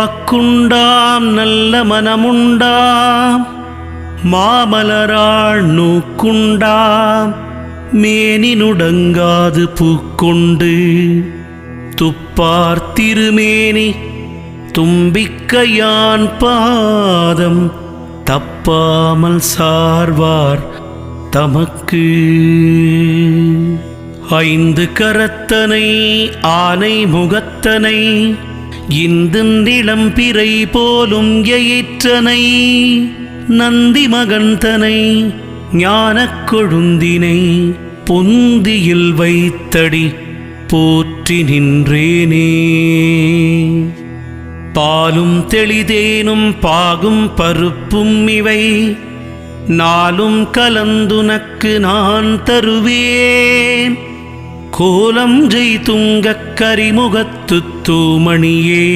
வாக்குண்டாம் நல்ல மனமுண்டாம் மாமலராள் நூக்குண்டாம் மேனினுடங்காது பூக்கொண்டு துப்பார் திருமேனி தும்பிக்கையான் பாதம் தப்பாமல் சார்வார் தமக்கு. ஐந்து கரத்தனை ஆனை முகத்தனை இந்து நிளம்பிறை போலும் எயிற்றனை நந்தி மகந்தனை ஞானக் கொழுந்தினை பொந்தியில் வைத்தடி போற்றி நின்றேனே. பாலும் தெளிதேனும் பாகும் பருப்பும் இவை நாளும் கலந்துனக்கு நான் தருவேன். கோலம் ஜெய் துங்கக் கரிமுகத்து தூமணியே